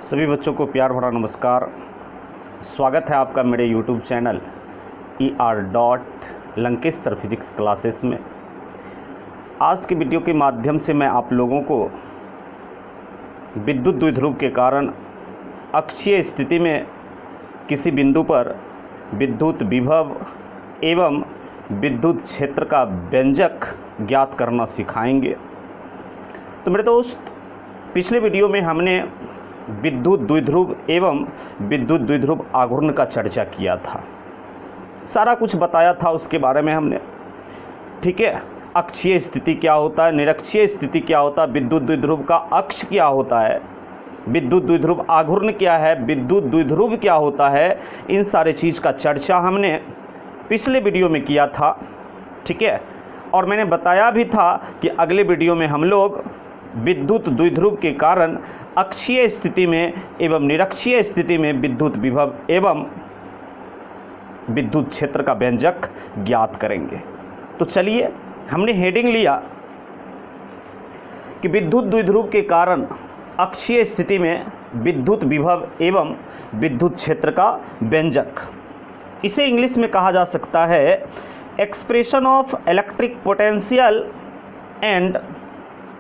सभी बच्चों को प्यार भरा नमस्कार। स्वागत है आपका मेरे YouTube channel ER. Sir physics classes में। आज की वीडियो के माध्यम से मैं आप लोगों को विद्युत द्विध्रुव के कारण अक्षीय स्थिति में किसी बिंदु पर विद्युत विभव एवं विद्युत क्षेत्र का व्यंजक ज्ञात करना सिखाएंगे। तो मेरे दोस्त, पिछले वीडियो में हमने विद्युत द्विध्रुव एवं विद्युत द्विध्रुव आघूर्ण का चर्चा किया था, सारा कुछ बताया था उसके बारे में हमने। ठीक है, अक्षीय स्थिति क्या होता है, निरक्षीय स्थिति क्या होता है, विद्युत द्विध्रुव का अक्ष क्या होता है, विद्युत द्विध्रुव आघूर्ण क्या है, विद्युत द्विध्रुव क्या होता है, इन सारे चीज़ का चर्चा हमने पिछले वीडियो में किया था। ठीक है, और मैंने बताया भी था कि अगले वीडियो में हम लोग विद्युत द्विध्रुव के कारण अक्षीय स्थिति में एवं निरक्षीय स्थिति में विद्युत विभव एवं विद्युत क्षेत्र का व्यंजक ज्ञात करेंगे। तो चलिए, हमने हेडिंग लिया कि विद्युत द्विध्रुव के कारण अक्षीय स्थिति में विद्युत विभव एवं विद्युत क्षेत्र का व्यंजक। इसे इंग्लिश में कहा जा सकता है expression of electric potential and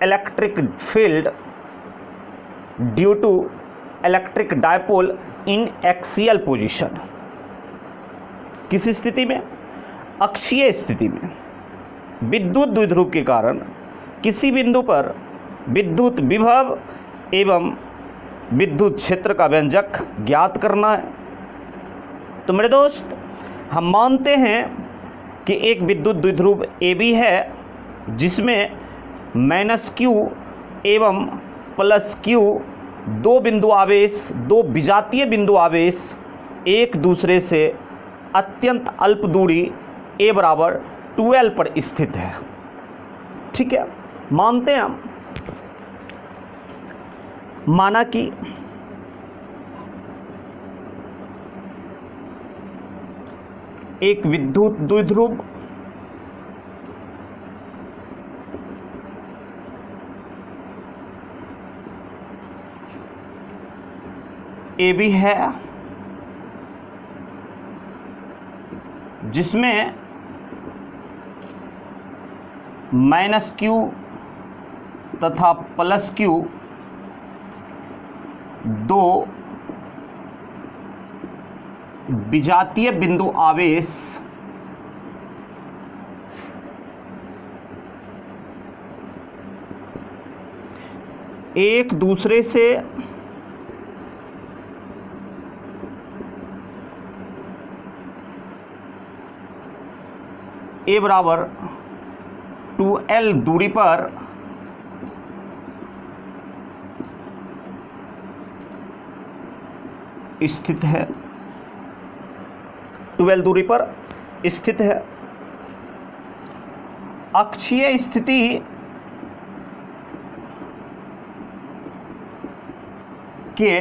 electric field due to electric dipole in axial position. किस स्थिति में? अक्षीय स्थिति में विद्युत द्विध्रुव के कारण किसी बिंदु पर विद्युत विभव एवं विद्युत क्षेत्र का व्यंजक ज्ञात करना है। तो मेरे दोस्त, हम मानते हैं कि एक विद्युत द्विध्रुव AB है जिसमें -Q एवं +Q दो बिंदु आवेश, दो विजातीय बिंदु आवेश एक दूसरे से अत्यंत अल्प दूरी a बराबर 12 पर स्थित है। ठीक है, मानते हैं हम। माना कि एक विद्युत द्विध्रुव AB है जिसमें -Q तथा +Q दो विजातीय बिंदु आवेश एक दूसरे से a बराबर 2l दूरी पर स्थित है, 12 दूरी पर स्थित है। अक्षीय स्थिति के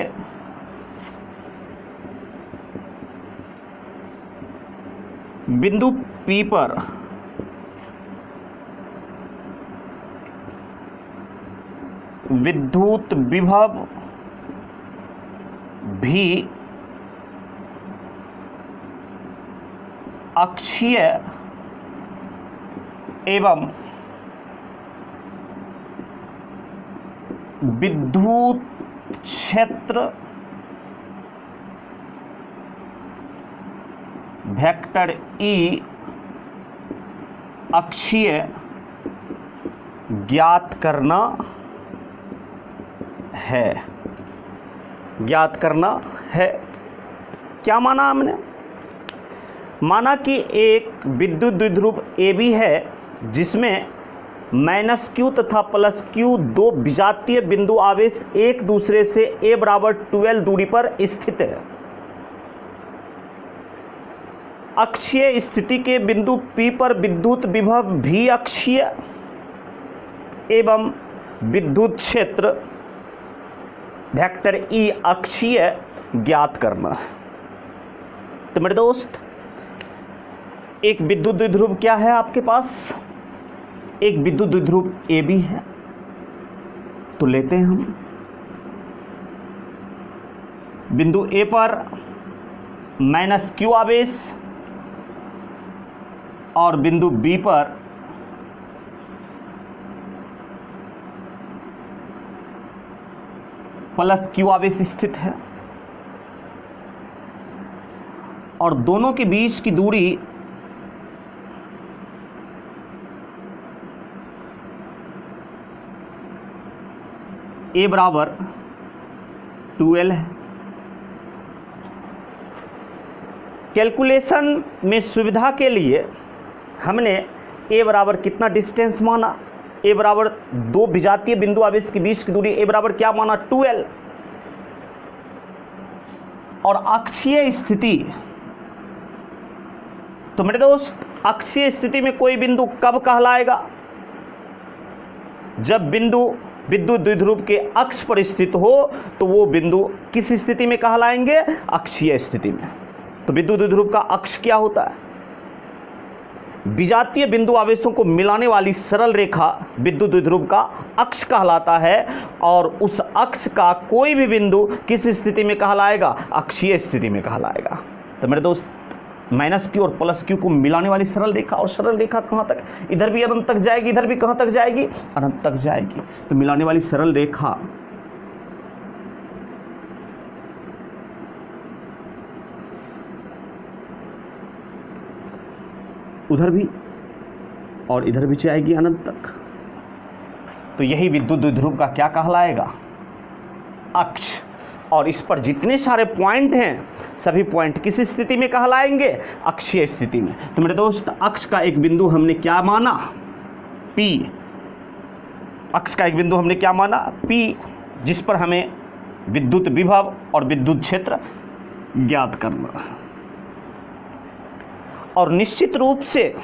बिंदु P पर विद्युत विभव भी अक्षीय एवं विद्युत क्षेत्र वेक्टर E अक्षीय ज्ञात करना है। ज्ञात करना है। क्या माना हमने? माना कि एक विद्युत द्विध्रुव AB है जिसमें -Q तथा +Q दो विजातीय बिंदु आवेश एक दूसरे से a बराबर 12 दूरी पर स्थित है। अक्षीय स्थिति के बिंदु P पर विद्युत विभव भी अक्षीय एवं विद्युत क्षेत्र वेक्टर E अक्षीय ज्ञात करना है। तो मेरे दोस्त, एक विद्युत द्विध्रुव क्या है आपके पास? एक विद्युत द्विध्रुव AB है। तो लेते हैं हम बिंदु ए पर माइनस क्यू आवेश और बिंदु बी पर प्लस क्यू आवेश स्थित है और दोनों के बीच की दूरी ए बराबर 2l है। कैलकुलेशन में सुविधा के लिए हमने ए बराबर कितना डिस्टेंस माना, ए बराबर दो विजातीय बिंदु आवेश के बीच की दूरी ए बराबर क्या माना 2l, और अक्षीय स्थिति, तो मेरे दोस्त अक्षीय स्थिति में कोई बिंदु कब कहलाएगा, जब बिंदु विद्युत द्विध्रुव के अक्ष पर स्थित हो तो वो बिंदु किस स्थिति में कहलाएंगे, अक्षीय स्थिति में। तो विद्युत द्विध्रुव का अक्ष क्या होता है, विजातीय बिंदु आवेशों को मिलाने वाली सरल रेखा विद्युत द्विध्रुव का अक्ष कहलाता है और उस अक्ष का कोई भी बिंदु किस स्थिति में कहलाएगा, अक्षीय स्थिति में कहलाएगा। तो मेरे दोस्त माइनस क्यू और प्लस क्यू को मिलाने वाली सरल रेखा, और सरल रेखा कहाँ तक, इधर भी अनंत तक जाएगी, इधर भी कहाँ तक जाएगी, अनंत तक जाएगी। तो मिलाने वाली सरल रेखा उधर भी और इधर भी जाएगी अनंत तक। तो यही विद्युत द्विध्रुव का क्या कहलाएगा, अक्ष। और इस पर जितने सारे पॉइंट हैं सभी पॉइंट किस स्थिति में कहलाएंगे, अक्षीय स्थिति में। तो मेरे दोस्त अक्ष का एक बिंदु हमने क्या माना, P, अक्ष का एक बिंदु हमने क्या माना P, जिस पर हमें विद्युत विभव और विद्युत क्षेत्र ज्ञात करना। और निश्चित रूप से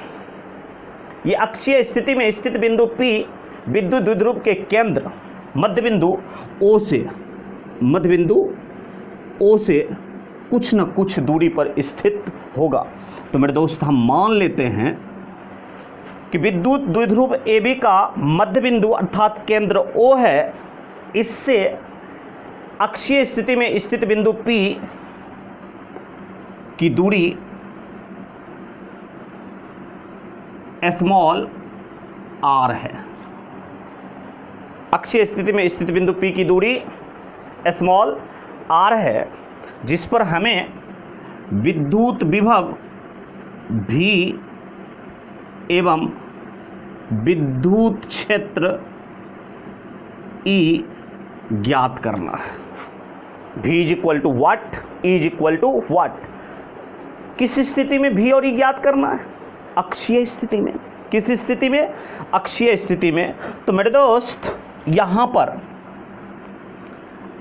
ये अक्षीय स्थिति में स्थित बिंदु P विद्युत द्विध्रुव के केंद्र मध्य बिंदु O से कुछ न कुछ दूरी पर स्थित होगा। तो मेरे दोस्त हम मान लेते हैं कि विद्युत द्विध्रुव AB का मध्य बिंदु अर्थात केंद्र O है, इससे अक्षीय स्थिति में स्थित बिंदु P की दूरी स्मॉल r है। अक्षीय स्थिति में स्थित बिंदु P की दूरी स्मॉल r है, जिस पर हमें विद्युत विभव V एवं विद्युत क्षेत्र E ज्ञात करना है। V is equal to watt, E is equal to watt. किस स्थिति में V और E ज्ञात करना है, अक्षीय स्थिति में। किस स्थिति में, अक्षीय स्थिति में। तो मेरे दोस्त यहाँ पर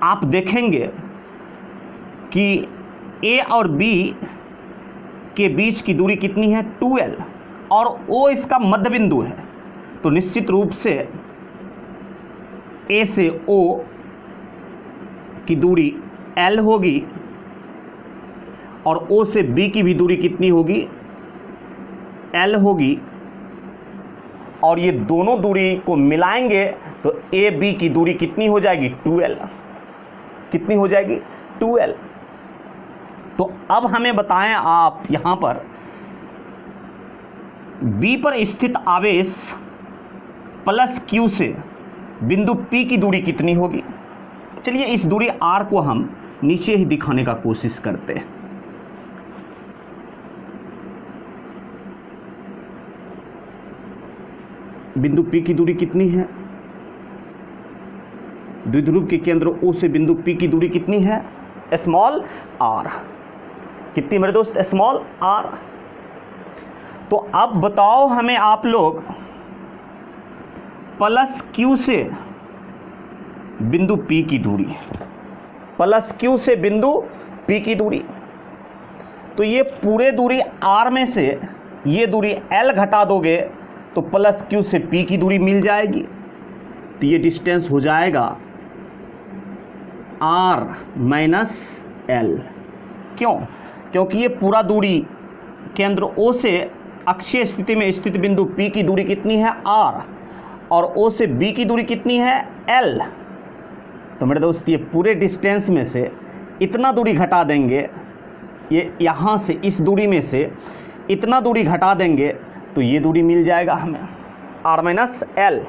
आप देखेंगे कि A और B के बीच की दूरी कितनी है 2l और O इसका मध्य बिंदु है। तो निश्चित रूप से A से O की दूरी l होगी और O से B की भी दूरी कितनी होगी, l होगी। और ये दोनों दूरी को मिलाएंगे तो A B की दूरी कितनी हो जाएगी 2l, कितनी हो जाएगी 2l। तो अब हमें बताएं आप यहाँ पर B पर स्थित आवेश प्लस Q से बिंदु P की दूरी कितनी होगी। चलिए इस दूरी R को हम नीचे ही दिखाने का कोशिश करते हैं। बिंदु P की दूरी कितनी है, द्विध्रुव के केंद्र O से बिंदु P की दूरी कितनी है, स्मॉल r। कितनी मेरे दोस्त, स्मॉल r। तो अब बताओ हमें आप लोग प्लस Q से बिंदु P की दूरी, प्लस Q से बिंदु P की दूरी। तो ये पूरे दूरी r में से ये दूरी l घटा दोगे तो प्लस Q से P की दूरी मिल जाएगी। तो ये डिस्टेंस हो जाएगा r माइनस l। क्यों, क्योंकि ये पूरा दूरी केंद्र O से अक्षीय स्थिति में स्थित बिंदु P की दूरी कितनी है r और O से B की दूरी कितनी है l। तो मेरे दोस्त ये पूरे डिस्टेंस में से इतना दूरी घटा देंगे, ये यहाँ से इस दूरी में से इतना दूरी घटा देंगे तो ये दूरी मिल जाएगा हमें r माइनस एल।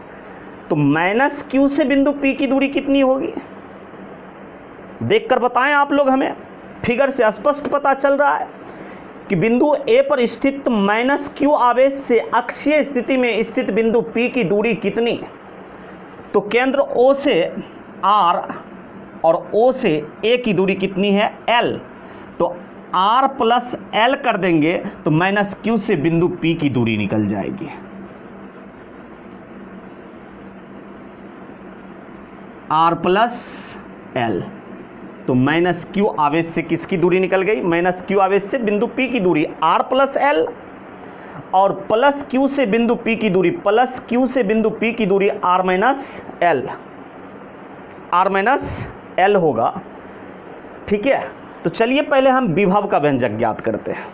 तो माइनस क्यू से बिंदु P की दूरी कितनी होगी, देखकर बताएं आप लोग। हमें फिगर से स्पष्ट पता चल रहा है कि बिंदु A पर स्थित माइनस क्यू आवेश से अक्षीय स्थिति में स्थित बिंदु P की दूरी कितनी। तो केंद्र O से R और O से A की दूरी कितनी है, L। तो R प्लस L कर देंगे तो माइनस क्यू से बिंदु P की दूरी निकल जाएगी। R प्लस L, तो माइनस क्यू आवेश से किसकी दूरी निकल गई, माइनस क्यू आवेश से बिंदु P की दूरी R प्लस L, और प्लस क्यू से बिंदु P की दूरी, प्लस क्यू से बिंदु P की दूरी R minus L, R minus L होगा। ठीक है, तो चलिए पहले हम विभव का व्यंजक ज्ञात करते हैं।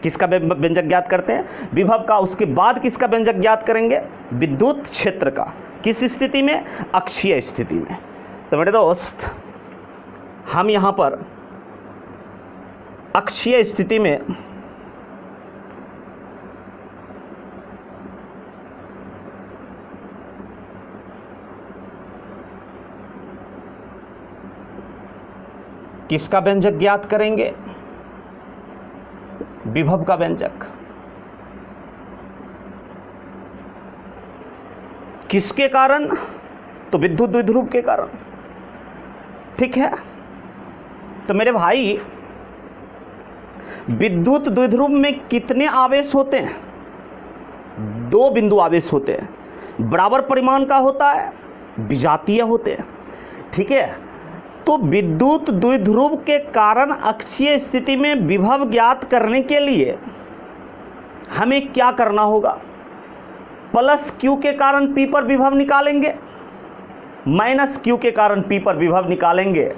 किसका व्यंजक ज्ञात करते हैं, विभव का। उसके बाद किसका व्यंजक ज्ञात करेंगे, विद्युत क्षेत्र का। किस स्थिति में, अक्षीय स्थिति में। तो मेरे दोस्त हम यहाँ पर अक्षीय स्थिति में किसका व्यंजक ज्ञात करेंगे, विभव का व्यंजक। किसके कारण, तो विद्युत द्विध्रुव के कारण। ठीक है, तो मेरे भाई विद्युत द्विध्रुव में कितने आवेश होते हैं, 2 बिंदु आवेश होते हैं, बराबर परिमाण का होता है, विजातीय होते हैं। ठीक है, तो विद्युत द्विध्रुव के कारण अक्षीय स्थिति में विभव ज्ञात करने के लिए हमें क्या करना होगा, प्लस क्यू के कारण P पर विभव निकालेंगे, माइनस क्यू के कारण P पर विभव निकालेंगे,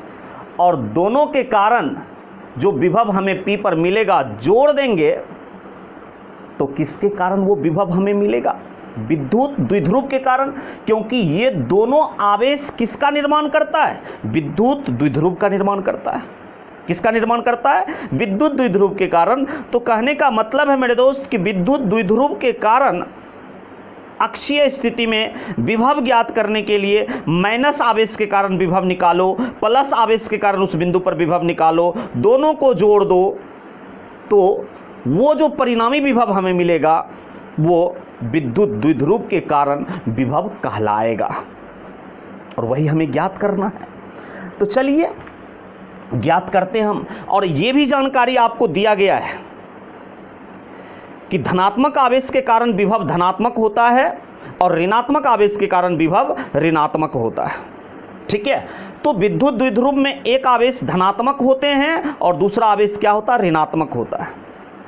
और दोनों के कारण जो विभव हमें P पर मिलेगा जोड़ देंगे तो किसके कारण वो विभव हमें मिलेगा, विद्युत द्विध्रुव के कारण। क्योंकि ये दोनों आवेश किसका निर्माण करता है, विद्युत द्विध्रुव का निर्माण करता है। किसका निर्माण करता है, विद्युत द्विध्रुव के कारण। तो कहने का मतलब है मेरे दोस्त कि विद्युत द्विध्रुव के कारण अक्षीय स्थिति में विभव ज्ञात करने के लिए माइनस आवेश के कारण विभव निकालो, प्लस आवेश के कारण उस बिंदु पर विभव निकालो, दोनों को जोड़ दो तो वो जो परिणामी विभव हमें मिलेगा वो विद्युत द्विध्रुव के कारण विभव कहलाएगा, और वही हमें ज्ञात करना है। तो चलिए ज्ञात करते हैं हम। और ये भी जानकारी आपको दिया गया है कि धनात्मक आवेश के कारण विभव धनात्मक होता है और ऋणात्मक आवेश के कारण विभव ऋणात्मक होता है। ठीक है, तो विद्युत द्विध्रुव में एक आवेश धनात्मक होते हैं और दूसरा आवेश क्या होता है, ऋणात्मक होता है।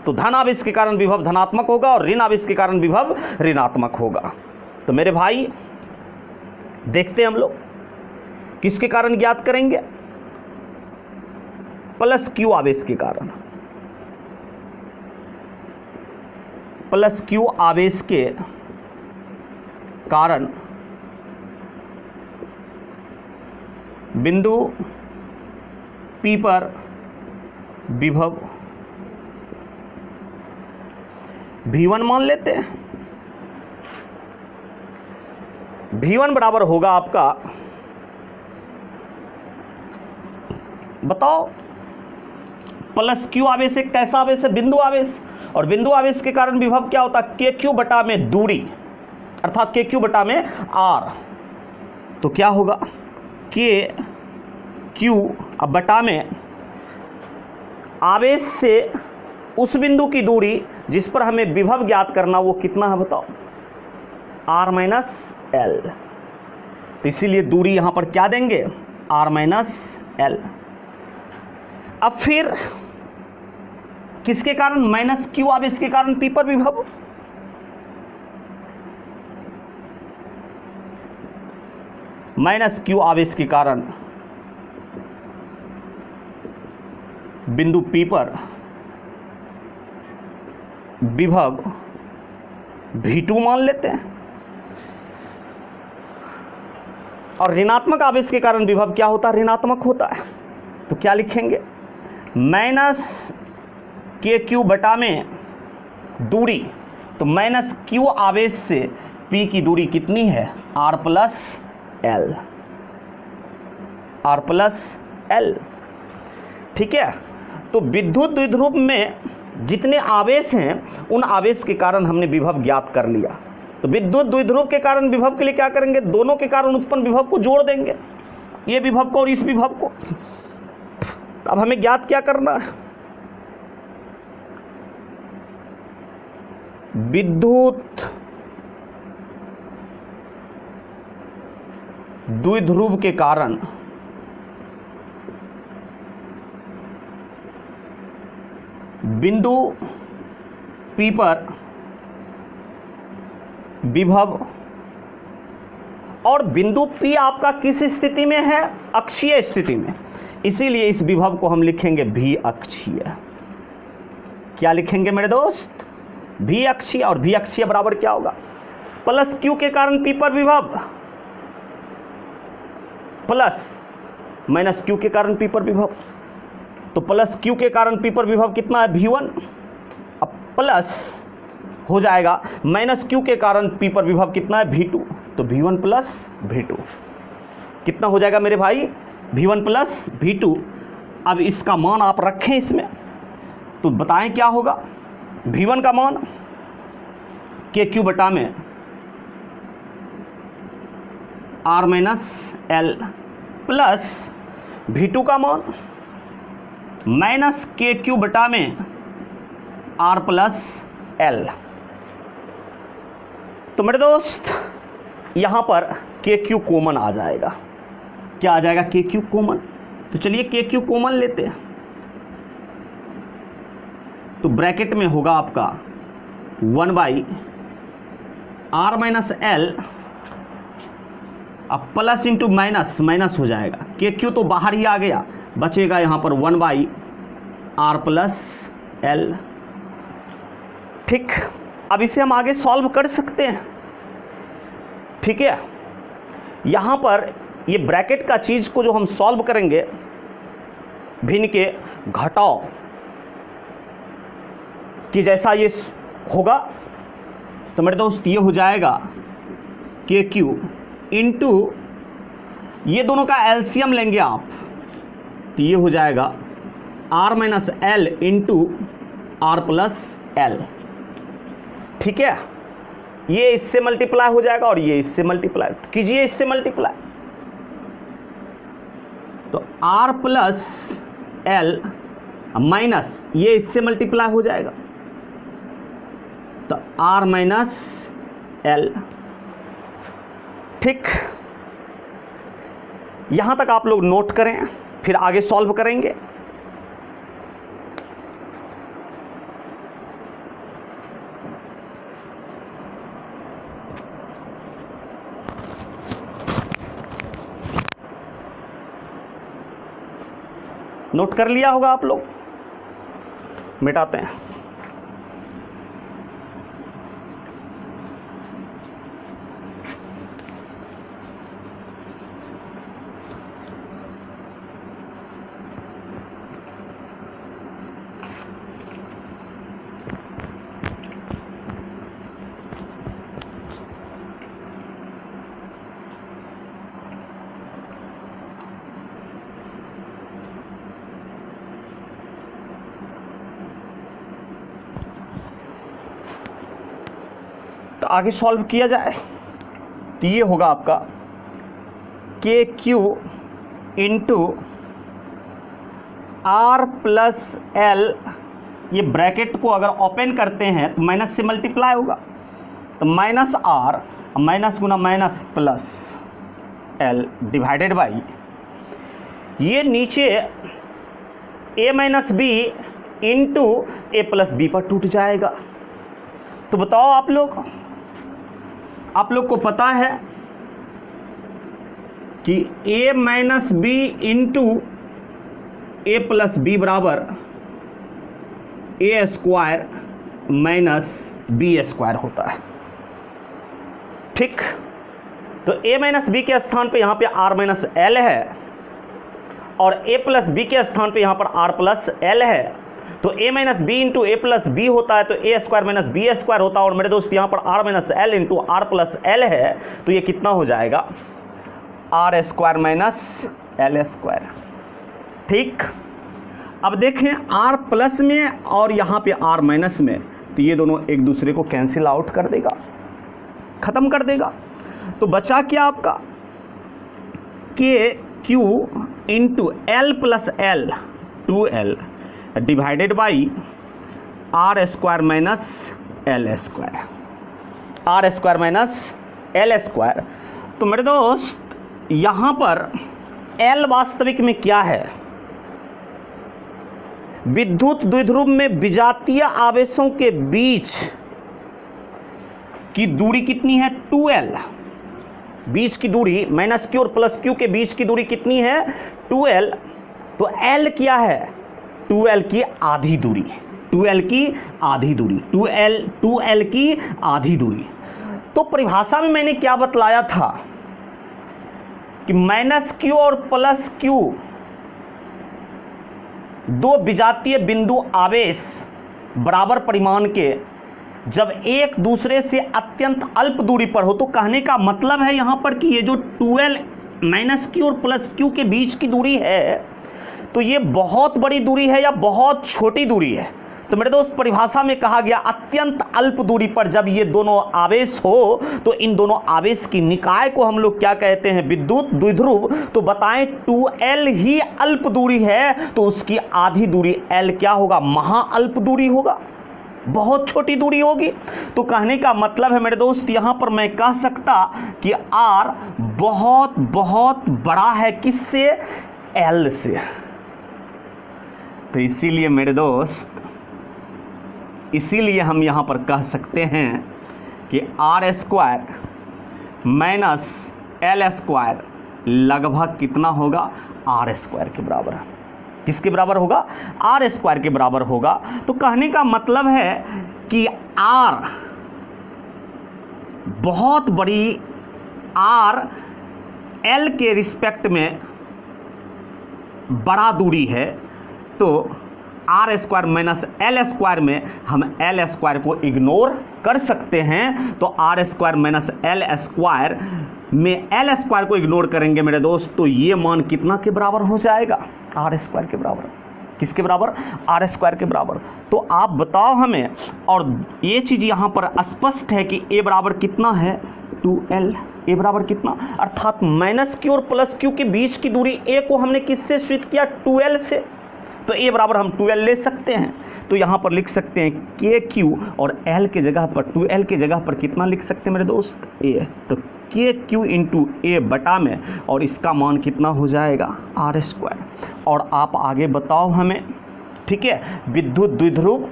तो धन आवेश के कारण विभव धनात्मक होगा और ऋण आवेश के कारण विभव ऋणात्मक होगा। तो मेरे भाई देखते हैं हम लोग किसके कारण ज्ञात करेंगे, प्लस क्यू आवेश के कारण। प्लस क्यू आवेश के कारण बिंदु P पर विभव V1 मान लेते हैं। V1 बराबर होगा आपका, बताओ, प्लस क्यू आवेश एक कैसा आवेश है, बिंदु आवेश, और बिंदु आवेश के कारण विभव क्या होता है, के क्यू बटा में दूरी, अर्थात के क्यू बटा में आर। तो क्या होगा, के क्यू अब बटा में आवेश से उस बिंदु की दूरी जिस पर हमें विभव ज्ञात करना वो कितना है बताओ, R माइनस एल। तो इसीलिए दूरी यहां पर क्या देंगे, R माइनस एल। अब फिर किसके कारण, माइनस क्यू आवेश के कारण P पर विभव, माइनस क्यू आवेश के कारण बिंदु P पर विभव V2 मान लेते हैं, और ऋणात्मक आवेश के कारण विभव क्या होता है, ऋणात्मक होता है। तो क्या लिखेंगे, माइनस के क्यू बटा में दूरी, तो माइनस क्यू आवेश से पी की दूरी कितनी है, R plus L, R plus L. ठीक है, तो विद्युत द्विध्रुव में जितने आवेश हैं उन आवेश के कारण हमने विभव ज्ञात कर लिया। तो विद्युत द्विध्रुव के कारण विभव के लिए क्या करेंगे, दोनों के कारण उत्पन्न विभव को जोड़ देंगे, ये विभव को और इस विभव को। तो अब हमें ज्ञात क्या करना है, विद्युत द्विध्रुव के कारण बिंदु P पर विभव, और बिंदु P आपका किस स्थिति में है, अक्षीय स्थिति में, इसीलिए इस विभव को हम लिखेंगे भी अक्षीय। क्या लिखेंगे मेरे दोस्त, भी अक्षीय। और भी अक्षीय बराबर क्या होगा, प्लस Q के कारण P पर विभव प्लस माइनस Q के कारण P पर विभव। तो प्लस Q के कारण P पर विभव कितना है, V1, अब प्लस हो जाएगा माइनस Q के कारण P पर विभव कितना है, V2, तो V1 प्लस V2 कितना हो जाएगा मेरे भाई, V1 प्लस V2। अब इसका मान आप रखें इसमें, तो बताएं क्या होगा, V1 का मान KQ बटा में R minus L plus V2 का मान माइनस KQ बटा में R प्लस L। तो मेरे दोस्त यहाँ पर KQ कॉमन आ जाएगा, क्या आ जाएगा, KQ कॉमन। तो चलिए KQ कॉमन लेते हैं, तो ब्रैकेट में होगा आपका 1 बाई R माइनस L, अब प्लस इंटू माइनस, माइनस हो जाएगा, KQ तो बाहर ही आ गया, बचेगा यहाँ पर 1 बाई R प्लस L। ठीक, अब इसे हम आगे सॉल्व कर सकते हैं। ठीक है, यहाँ पर ये ब्रैकेट का चीज़ को जो हम सॉल्व करेंगे, भिन्न के घटाव कि जैसा ये होगा, तो मेरे दोस्त ये हो जाएगा KQ इंटू, ये दोनों का एलसीएम लेंगे आप, तो ये हो जाएगा R minus L into R plus L। ठीक है, ये इससे मल्टीप्लाई हो जाएगा और ये इससे मल्टीप्लाई कीजिए, इससे मल्टीप्लाई, तो R प्लस L माइनस ये इससे मल्टीप्लाई हो जाएगा, तो R माइनस L। ठीक, यहां तक आप लोग नोट करें, फिर आगे सॉल्व करेंगे। नोट कर लिया होगा आप लोग, मिटाते हैं। तो आगे सॉल्व किया जाए, तो ये होगा आपका KQ into R plus L, ये ब्रैकेट को अगर ओपन करते हैं तो माइनस से मल्टीप्लाई होगा, तो माइनस R माइनस गुना minus plus L divided by, ये नीचे A minus B into A plus B पर टूट जाएगा। तो बताओ आप लोग को पता है कि A minus B into A plus B बराबर A square minus B square होता है। ठीक, तो A माइनस B के स्थान पे यहाँ पे R माइनस L है, और a प्लस बी के स्थान पे यहाँ पर r प्लस एल है, तो a minus B into A plus B होता है, तो A square minus B square होता है। और मेरे दोस्त यहाँ पर r minus L into R plus L है, तो ये कितना हो जाएगा, R square minus L square. ठीक, अब देखें r प्लस में और यहाँ पे r माइनस में, तो ये दोनों एक दूसरे को कैंसिल आउट कर देगा, ख़त्म कर देगा। तो बचा क्या आपका, K Q into L plus L 2l divided by R square minus L square, R square minus L square. तो मेरे दोस्त यहाँ पर L वास्तविक में क्या है, विद्युत द्विध्रुव में विजातीय आवेशों के बीच की दूरी कितनी है, 2l। बीच की दूरी माइनस क्यू और प्लस क्यू के बीच की दूरी कितनी है, 2l। तो L क्या है, 2l की आधी दूरी, 2l की आधी दूरी, 2l की आधी दूरी। तो परिभाषा में मैंने क्या बतलाया था कि माइनस क्यू और प्लस क्यू दो विजातीय बिंदु आवेश बराबर परिमाण के जब एक दूसरे से अत्यंत अल्प दूरी पर हो, तो कहने का मतलब है यहां पर कि ये जो 2l माइनस क्यू और प्लस क्यू के बीच की दूरी है, तो ये बहुत बड़ी दूरी है या बहुत छोटी दूरी है। तो मेरे दोस्त परिभाषा में कहा गया अत्यंत अल्प दूरी पर जब ये दोनों आवेश हो, तो इन दोनों आवेश की निकाय को हम लोग क्या कहते हैं, विद्युत द्विध्रुव। तो बताएं 2l ही अल्प दूरी है, तो उसकी आधी दूरी l क्या होगा, महाअल्प दूरी होगा, बहुत छोटी दूरी होगी। तो कहने का मतलब है मेरे दोस्त यहां पर मैं कह सकता कि r बहुत बहुत बड़ा है, किससे, l से। तो इसीलिए मेरे दोस्त, इसीलिए हम यहाँ पर कह सकते हैं कि R square minus L square लगभग कितना होगा, आर स्क्वायर के बराबर। किसके बराबर होगा, आर स्क्वायर के बराबर होगा। तो कहने का मतलब है कि आर बहुत बड़ी, आर एल के रिस्पेक्ट में बड़ा दूरी है, तो R square minus L square में हम एल स्क्वायर को इग्नोर कर सकते हैं। तो R square minus L square में एल स्क्वायर को इग्नोर करेंगे मेरे दोस्त, तो ये मान कितना के बराबर हो जाएगा, आर स्क्वायर के बराबर। किसके बराबर, आर स्क्वायर के बराबर। तो आप बताओ हमें, और ये चीज़ यहाँ पर स्पष्ट है कि ए बराबर कितना है, 2l। ए बराबर कितना, अर्थात माइनस क्यू और प्लस क्यू के बीच की दूरी ए को हमने किससे स्वीट किया, 2l से। तो ए बराबर हम 2l ले सकते हैं। तो यहाँ पर लिख सकते हैं के क्यू, और l के जगह पर 2l के जगह पर कितना लिख सकते हैं मेरे दोस्त, ए। तो के क्यू इंटू ए बटा में, और इसका मान कितना हो जाएगा, आर स्क्वायर। और आप आगे बताओ हमें, ठीक है, विद्युत द्विध्रुव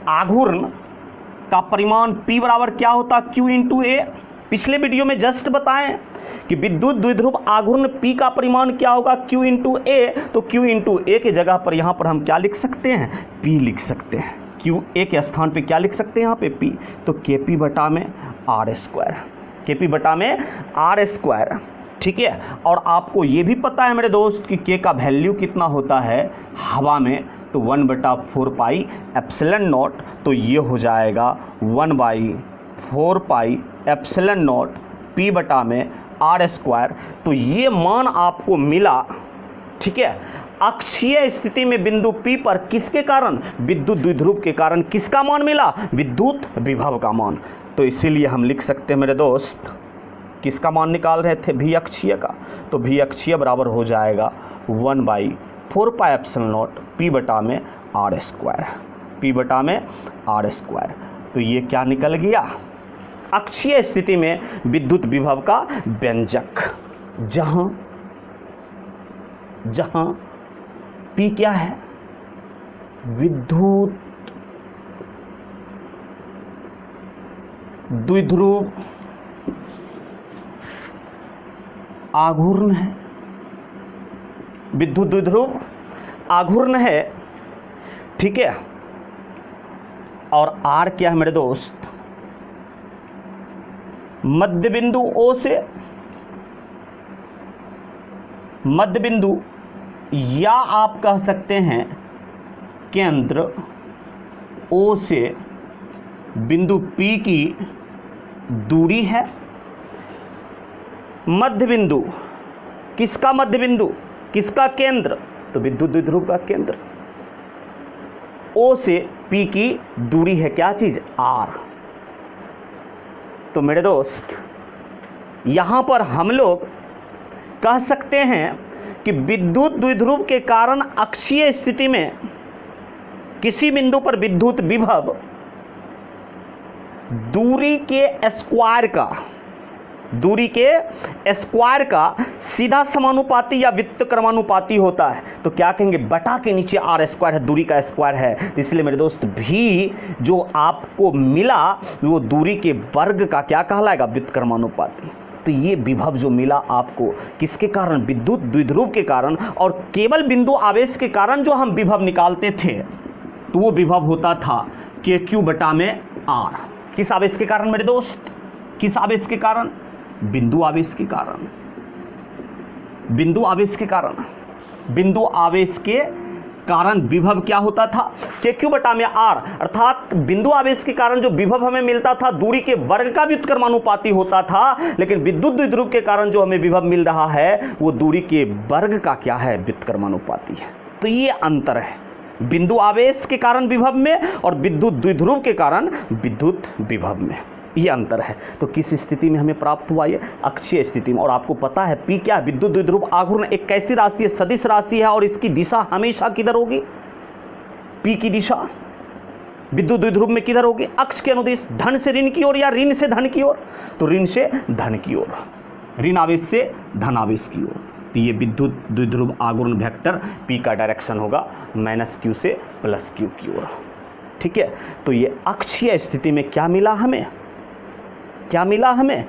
आघूर्ण का परिमाण P बराबर क्या होता, Q इंटू ए। पिछले वीडियो में जस्ट बताएं कि विद्युत द्विध्रुव आघूर्ण P का परिमाण क्या होगा, Q इंटू ए। तो Q इंटू ए के जगह पर यहाँ पर हम क्या लिख सकते हैं, P लिख सकते हैं। Q ए के स्थान पे क्या लिख सकते हैं यहाँ पे, P। तो KP बटा में आर स्क्वायर, KP बटा में आर स्क्वायर, ठीक है। और आपको ये भी पता है मेरे दोस्त कि K का वैल्यू कितना होता है हवा में, तो 1/4 पाई एप्सिलॉन नॉट। तो ये हो जाएगा 1/4 पाई एप्सिलॉन नॉट P बटा में आर स्क्वायर। तो ये मान आपको मिला, ठीक है, अक्षीय स्थिति में बिंदु P पर किसके कारण, विद्युत द्विध्रुव के कारण किसका मान मिला, विद्युत विभव का मान। तो इसीलिए हम लिख सकते हैं मेरे दोस्त, किसका मान निकाल रहे थे, भी अक्षीय का। तो भी अक्षीय बराबर हो जाएगा 1/4 पाई एप्सिलॉन नॉट P बटा में आर स्क्वायर, P बटा में आर स्क्वायर। तो ये क्या निकल गया, अक्षीय स्थिति में विद्युत विभव का व्यंजक, जहां P क्या है, विद्युत द्विध्रुव आघूर्ण है, विद्युत द्विध्रुव आघूर्ण है, ठीक है। और R क्या है मेरे दोस्त, मध्य बिंदु O से मध्य बिंदु या आप कह सकते हैं केंद्र O से बिंदु P की दूरी है। मध्य बिंदु, किसका मध्य बिंदु, किसका केंद्र, तो विद्युत द्विध्रुव का केंद्र। O से P की दूरी है क्या चीज, R। तो मेरे दोस्त यहां पर हम लोग कह सकते हैं कि विद्युत द्विध्रुव के कारण अक्षीय स्थिति में किसी बिंदु पर विद्युत विभव दूरी के स्क्वायर का सीधा समानुपाती या व्युत्क्रमानुपाती होता है। तो क्या कहेंगे, बटा के नीचे आर स्क्वायर है, दूरी का स्क्वायर है। इसलिए मेरे दोस्त भी जो आपको मिला वो दूरी के वर्ग का क्या कहलाएगा, व्युत्क्रमानुपाती। तो ये विभव जो मिला आपको किसके कारण, विद्युत द्विध्रुव के कारण। और केवल बिंदु आवेश के कारण जो हम विभव निकालते थे तो वो विभव होता था KQ बटा में R। किस आवेश के कारण मेरे दोस्त, किस आवेश के कारण, बिंदु आवेश के कारण। बिंदु आवेश के कारण, बिंदु आवेश के कारण विभव क्या होता था, KQ बटा में R। अर्थात बिंदु आवेश के कारण जो विभव हमें मिलता था दूरी के वर्ग का व्युत्क्रमानुपाती होता था, लेकिन विद्युत द्विध्रुव के कारण जो हमें विभव मिल रहा है वो दूरी के वर्ग का क्या है, व्युत्क्रमानुपाती है। तो ये अंतर है बिंदु आवेश के कारण विभव में और विद्युत द्विध्रुव के कारण विद्युत विभव में, ये अंतर है। तो किस स्थिति में हमें प्राप्त हुआ, ये अक्षीय स्थिति में। और आपको पता है P क्या है, विद्युत द्विध्रुव आघूर्ण एक कैसी राशि है, सदिश राशि है। और इसकी दिशा हमेशा किधर होगी, P की दिशा विद्युत द्विध्रुव में किधर होगी, अक्ष के अनुदिश, धन से ऋण की ओर या ऋण से धन की ओर। तो ऋण से धन की ओर, ऋण आवेश से धन आवेश की ओर। तो ये विद्युत द्विध्रुव आघूर्ण वेक्टर P का डायरेक्शन होगा -Q से +Q की ओर। ठीक है, तो ये अक्षीय स्थिति में क्या मिला हमें, क्या मिला हमें,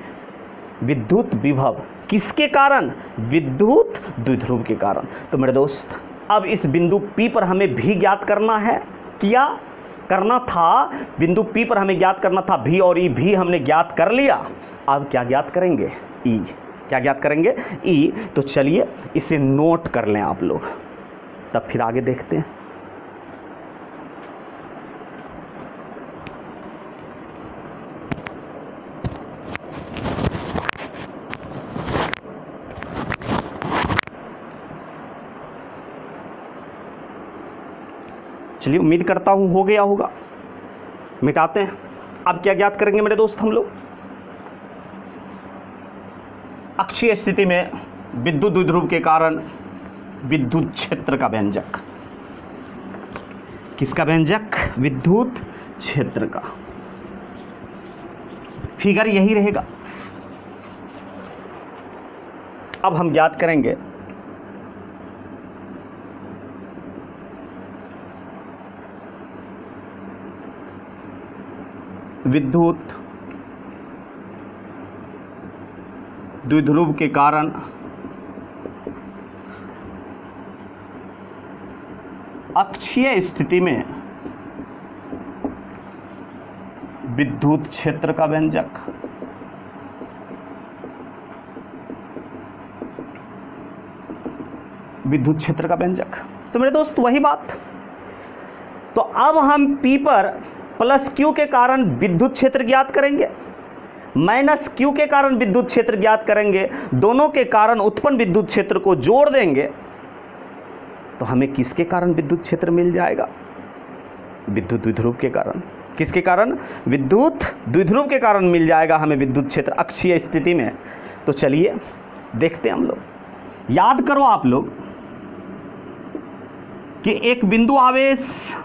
विद्युत विभव। किसके कारण, विद्युत द्विध्रुव के कारण। तो मेरे दोस्त अब इस बिंदु P पर हमें भी ज्ञात करना है, क्या करना था, बिंदु P पर हमें ज्ञात करना था V और E। भी हमने ज्ञात कर लिया। अब क्या ज्ञात करेंगे, E। क्या ज्ञात करेंगे, E। तो चलिए इसे नोट कर लें आप लोग, तब फिर आगे देखते हैं। चलिए उम्मीद करता हूं हो गया होगा, मिटाते हैं। अब क्या ज्ञात करेंगे मेरे दोस्त हम लोग, अक्षीय स्थिति में विद्युत द्विध्रुव के कारण विद्युत क्षेत्र का व्यंजक। किसका व्यंजक, विद्युत क्षेत्र का। फिगर यही रहेगा। अब हम ज्ञात करेंगे विद्युत द्विध्रुव के कारण अक्षीय स्थिति में विद्युत क्षेत्र का व्यंजक। विद्युत क्षेत्र का व्यंजक। तो मेरे दोस्त वही बात। तो अब हम P पर +Q के कारण विद्युत क्षेत्र ज्ञात करेंगे, -Q के कारण विद्युत क्षेत्र ज्ञात करेंगे। दोनों के कारण उत्पन्न विद्युत क्षेत्र को जोड़ देंगे तो हमें किसके कारण विद्युत क्षेत्र मिल जाएगा, विद्युत द्विध्रुव के कारण। किसके कारण, विद्युत द्विध्रुव के कारण मिल जाएगा हमें विद्युत क्षेत्र अक्षीय स्थिति में। तो चलिए देखते हैं हम लोग। याद करो आप लोग कि एक बिंदु आवेश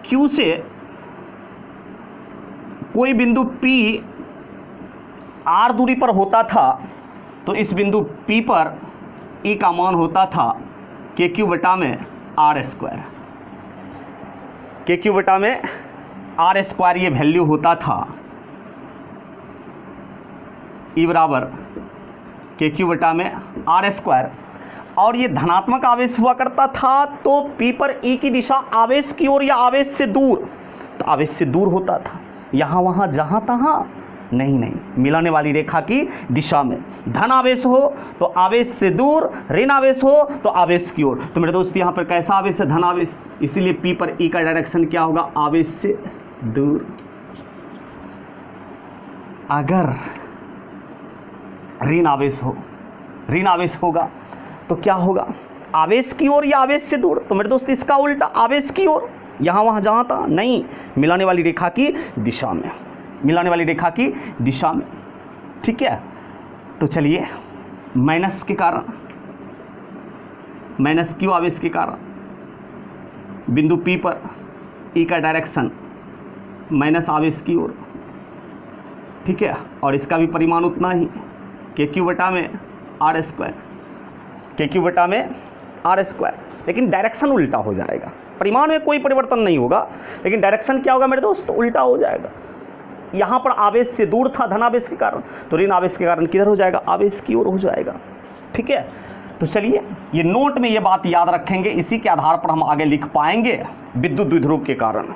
Q से कोई बिंदु P R दूरी पर होता था तो इस बिंदु P पर E का मान होता था KQ बटा में R स्क्वायर। KQ बटा में R स्क्वायर ये वैल्यू होता था, E बराबर KQ बटा में R स्क्वायर। और ये धनात्मक आवेश हुआ करता था तो P पर E की दिशा आवेश की ओर या आवेश से दूर, तो आवेश से दूर होता था। यहाँ वहाँ जहाँ तहाँ नहीं नहीं, मिलाने वाली रेखा की दिशा में। धन आवेश हो तो आवेश से दूर, ऋण आवेश हो तो आवेश की ओर। तो मेरे दोस्त यहाँ पर कैसा आवेश है? धन आवेश, इसीलिए पी पर ई का डायरेक्शन क्या होगा? आवेश से दूर। अगर ऋण आवेश हो, ऋण आवेश होगा तो क्या होगा? आवेश की ओर या आवेश से दूर? तो मेरे दोस्त इसका उल्टा, आवेश की ओर। यहाँ वहाँ जहाँ था नहीं, मिलाने वाली रेखा की दिशा में, मिलाने वाली रेखा की दिशा में। ठीक है, तो चलिए माइनस के कारण, माइनस क्यू आवेश के कारण बिंदु पी पर ई का डायरेक्शन माइनस आवेश की ओर। ठीक है, और इसका भी परिमाण उतना ही, के क्यू बटा में आर स्क्वायर, के क्यू बटा में आर स्क्वायर। लेकिन डायरेक्शन उल्टा हो जाएगा, परिमाण में कोई परिवर्तन नहीं होगा, लेकिन डायरेक्शन क्या होगा मेरे दोस्त? उल्टा हो जाएगा। यहाँ पर आवेश से दूर था धन आवेश के कारण, तो ऋण आवेश के कारण किधर हो जाएगा? आवेश की ओर हो जाएगा। ठीक है, तो चलिए ये नोट में ये बात याद रखेंगे, इसी के आधार पर हम आगे लिख पाएंगे। विद्युत द्विध्रुव के कारण,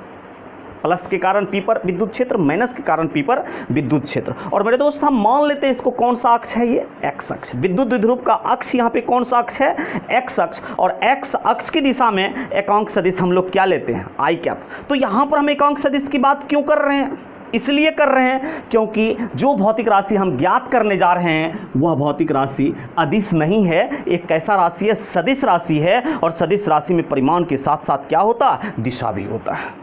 प्लस के कारण पी पर विद्युत क्षेत्र, माइनस के कारण पी पर विद्युत क्षेत्र। और मेरे दोस्त हम मान लेते हैं इसको कौन सा अक्ष है? ये एक्स अक्ष। विद्युत द्विध्रुव का अक्ष यहाँ पे कौन सा अक्ष है? एक्स अक्ष। और एक्स अक्ष की दिशा में एकांक सदिश हम लोग क्या लेते हैं? आई कैप। तो यहाँ पर हम एकांक सदिश की बात क्यों कर रहे हैं? इसलिए कर रहे हैं क्योंकि जो भौतिक राशि हम ज्ञात करने जा रहे हैं वह भौतिक राशि अदिश नहीं है, एक कैसा राशि है? सदिश राशि है। और सदिश राशि में परिमाण के साथ साथ क्या होता है? दिशा भी होता है।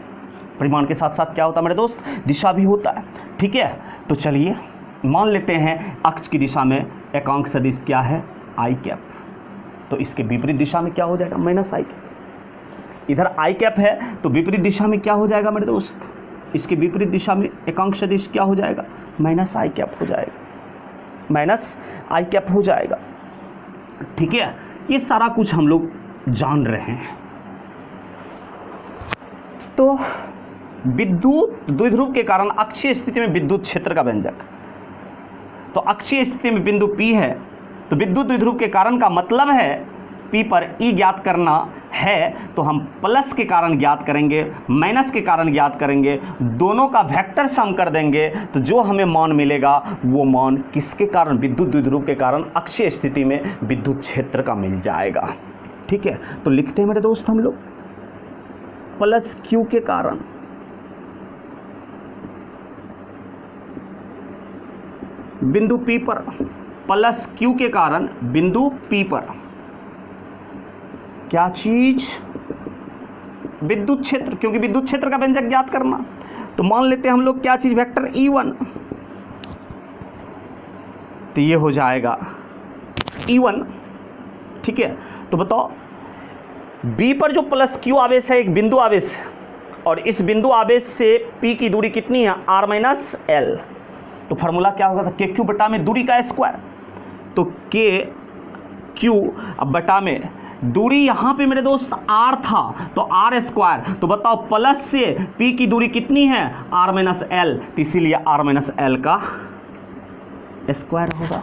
परिमाण के साथ साथ क्या होता है मेरे दोस्त? दिशा भी होता है। ठीक है, तो चलिए मान लेते हैं अक्ष की दिशा में एकांक सदिश क्या है? आई कैप। तो इसके विपरीत दिशा में क्या हो जाएगा? माइनस आई कैप। इधर आई कैप है तो विपरीत दिशा में क्या हो जाएगा मेरे दोस्त? इसके विपरीत दिशा में एकांक सदिश क्या हो जाएगा? माइनस आई कैप हो जाएगा, माइनस आई कैप हो जाएगा। ठीक है, ये सारा कुछ हम लोग जान रहे हैं। तो विद्युत द्विध्रुव के कारण अक्षीय स्थिति में विद्युत क्षेत्र का व्यंजक, तो अक्षीय स्थिति में बिंदु P है, तो विद्युत द्विध्रुव के कारण का मतलब है P पर E ज्ञात करना है, तो हम प्लस के कारण ज्ञात करेंगे, माइनस के कारण ज्ञात करेंगे, दोनों का वेक्टर सम कर देंगे, तो जो हमें मान मिलेगा वो मान किसके कारण? विद्युत द्विध्रुव के कारण अक्षीय स्थिति में विद्युत क्षेत्र का मिल जाएगा। ठीक है, तो लिखते हैं मेरे दोस्त हम लोग प्लस Q के कारण बिंदु P पर, प्लस Q के कारण बिंदु P पर क्या चीज? विद्युत क्षेत्र, क्योंकि विद्युत क्षेत्र का व्यंजक ज्ञात करना। तो मान लेते हैं हम लोग क्या चीज? Vector E1। तो ये हो जाएगा E1। ठीक है, तो बताओ B पर जो प्लस Q आवेश है एक बिंदु आवेश, और इस बिंदु आवेश से P की दूरी कितनी है? R minus L। तो फार्मूला क्या होगा था? के क्यू बटा में दूरी का स्क्वायर। तो के क्यू अब बटा में दूरी यहाँ पे मेरे दोस्त R था तो R स्क्वायर। तो बताओ प्लस से P की दूरी कितनी है? R माइनस L, तो इसीलिए R माइनस L का स्क्वायर होगा,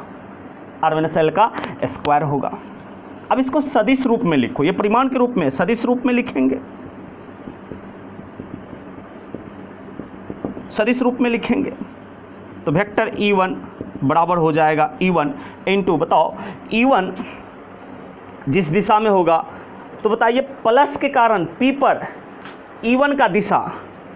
R माइनस L का स्क्वायर होगा। अब इसको सदिश रूप में लिखो, ये परिमाण के रूप में सदिश रूप में लिखेंगे, सदिश रूप में लिखेंगे। तो वेक्टर E1 बराबर हो जाएगा E1 इंटू, बताओ E1 जिस दिशा में होगा, तो बताइए प्लस के कारण P पर E1 का दिशा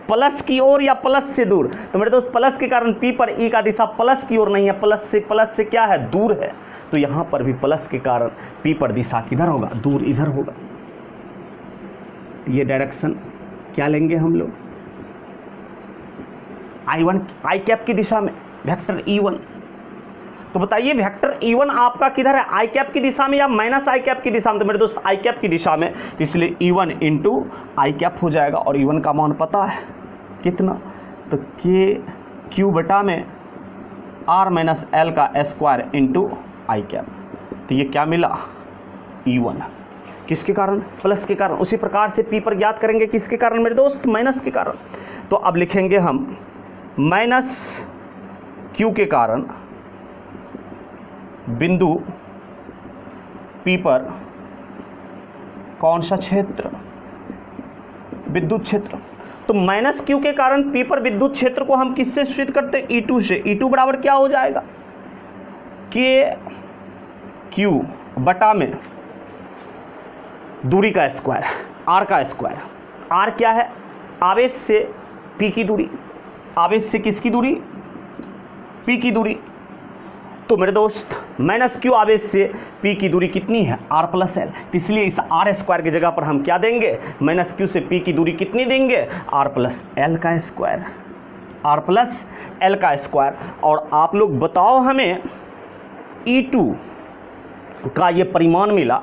प्लस की ओर या प्लस से दूर? तो मेरे दोस्त प्लस के कारण P पर E का दिशा प्लस की ओर नहीं है, प्लस से क्या है? दूर है। तो यहाँ पर भी प्लस के कारण P पर दिशा किधर होगा? दूर, इधर होगा। ये डायरेक्शन क्या लेंगे हम लोग? I1 आई कैप की दिशा में वेक्टर E1। तो बताइए वेक्टर E1 आपका किधर है? आई कैप की दिशा में या माइनस आई कैप की दिशा में? तो मेरे दोस्त आई कैप की दिशा में, इसलिए E1 इंटू आई कैप हो जाएगा। और E1 का मान पता है कितना? तो के क्यू बटा में R माइनस L का स्क्वायर इंटू आई कैप। तो ये क्या मिला? E1 किसके कारण? प्लस के कारण। उसी प्रकार से P पर ज्ञात करेंगे किसके कारण मेरे दोस्त? माइनस के कारण। तो अब लिखेंगे हम माइनस Q के कारण बिंदु P पर कौन सा क्षेत्र? विद्युत क्षेत्र। तो माइनस क्यू के कारण पी पर विद्युत क्षेत्र को हम किससे सूचित करते हैं? E2 से। E2 बराबर क्या हो जाएगा? के क्यू बटा में दूरी का स्क्वायर, आर का स्क्वायर। आर क्या है? आवेश से पी की दूरी। आवेश से किसकी दूरी? पी की दूरी। तो मेरे दोस्त माइनस क्यू आवेश से पी की दूरी कितनी है? R plus L. इसलिए इस आर स्क्वायर की जगह पर हम क्या देंगे? माइनस क्यू से पी की दूरी कितनी देंगे? आर प्लस एल का स्क्वायर। आर प्लस एल का स्क्वायर। और आप लोग बताओ हमें E2 का ये परिमाण मिला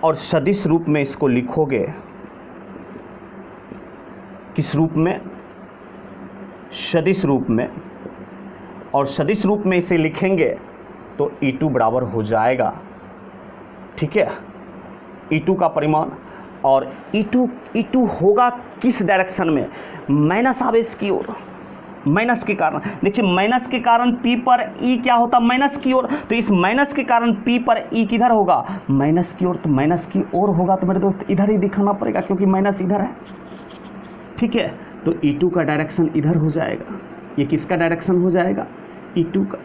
और सदिश रूप में इसको लिखोगे किस रूप में? सदिश रूप में। और सदिश रूप में इसे लिखेंगे तो E2 बराबर हो जाएगा, ठीक है, E2 का परिमाण। और E2 होगा किस डायरेक्शन में? माइनस आवेश की ओर। माइनस के कारण, देखिए माइनस के कारण P पर E क्या होता? माइनस की ओर। तो इस माइनस के कारण P पर E किधर होगा? माइनस की ओर। तो माइनस की ओर होगा तो मेरे दोस्त इधर ही दिखाना पड़ेगा क्योंकि माइनस इधर है, ठीक है। तो E2 का डायरेक्शन इधर हो जाएगा। ये किसका डायरेक्शन हो जाएगा? E2 का।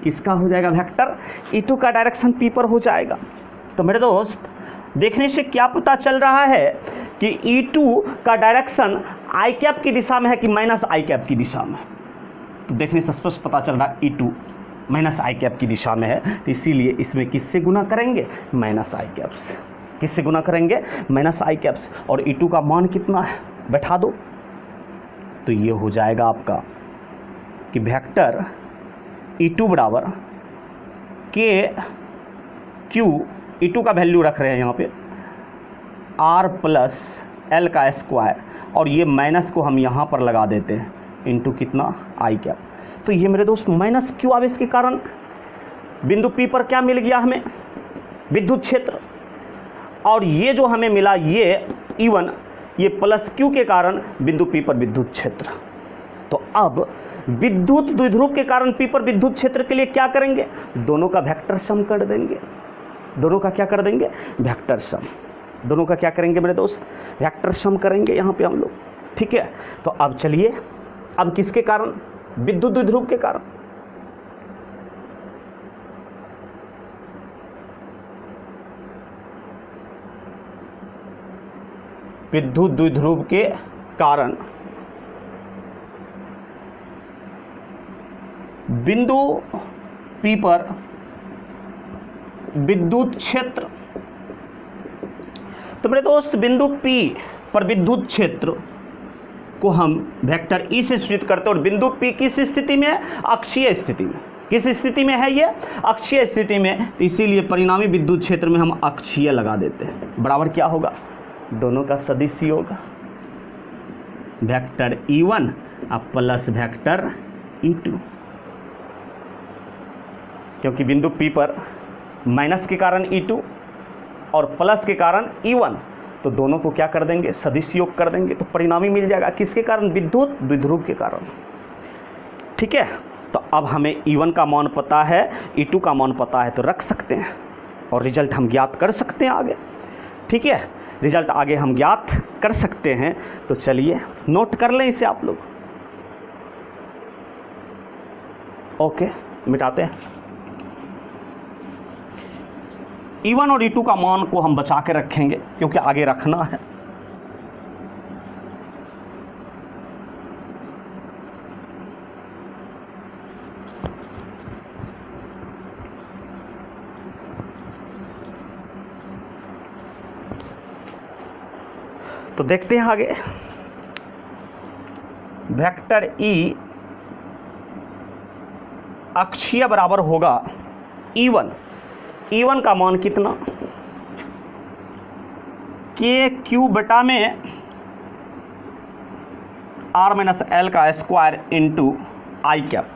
किसका हो जाएगा वेक्टर? E2 का डायरेक्शन P पर हो जाएगा। तो मेरे दोस्त देखने से क्या पता चल रहा है कि E2 का डायरेक्शन आई कैप की दिशा में है कि माइनस आई कैप की दिशा में? तो देखने से स्पष्ट पता चल रहा है E2 माइनस आई कैप की दिशा में है। तो इसीलिए इसमें किससे गुना करेंगे? माइनस आई कैप से। किससे गुना करेंगे? माइनस आई कैप से। और E2 का मान कितना है? बैठा दो। तो ये हो जाएगा आपका कि वेक्टर E2 बराबर के क्यू, E2 का वैल्यू रख रहे हैं यहाँ पे आर प्लस एल का स्क्वायर, और ये माइनस को हम यहाँ पर लगा देते हैं इंटू कितना? आई कैप। तो ये मेरे दोस्त माइनस क्यू आवेश के कारण बिंदु P पर क्या मिल गया हमें? विद्युत क्षेत्र। और ये जो हमें मिला ये E1, ये प्लस क्यू के कारण बिंदु P पर विद्युत क्षेत्र। तो अब विद्युत द्विध्रुव के कारण P पर विद्युत क्षेत्र के लिए क्या करेंगे? दोनों का वेक्टर सम कर देंगे। दोनों का क्या कर देंगे? Vector sum. दोनों का क्या करेंगे मेरे दोस्त? वेक्टर सम करेंगे यहाँ पे हम लोग, ठीक है। तो अब चलिए, अब किसके कारण? विद्युत द्विध्रुव के कारण। विद्युत द्विध्रुव के कारण बिंदु P पर विद्युत क्षेत्र। तो मेरे दोस्त बिंदु P पर विद्युत क्षेत्र को हम वेक्टर E से सूचित करते हैं। और बिंदु P किस स्थिति में है? अक्षीय स्थिति में। किस स्थिति में है ये? अक्षीय स्थिति में। तो इसीलिए परिणामी विद्युत क्षेत्र में हम अक्षीय लगा देते हैं। बराबर क्या होगा? दोनों का सदिश योग वेक्टर E1 अब प्लस वेक्टर E2। क्योंकि बिंदु P पर माइनस के कारण E2 और प्लस के कारण E1, तो दोनों को क्या कर देंगे? सदिश योग कर देंगे। तो परिणामी मिल जाएगा किसके कारण? विद्युत द्विध्रुव के कारण, ठीक है। तो अब हमें E1 का मान पता है, E2 का मान पता है, तो रख सकते हैं और रिजल्ट हम ज्ञात कर सकते हैं आगे, ठीक है। रिजल्ट आगे हम ज्ञात कर सकते हैं। तो चलिए नोट कर लें इसे आप लोग। ओके, मिटाते हैं। E1 और E2 का मान को हम बचा के रखेंगे क्योंकि आगे रखना है। तो देखते हैं आगे। वेक्टर E अक्षीय बराबर होगा E1। E1 का मान कितना? के क्यू बटा में आर माइनस एल का स्क्वायर इंटू आई कैप,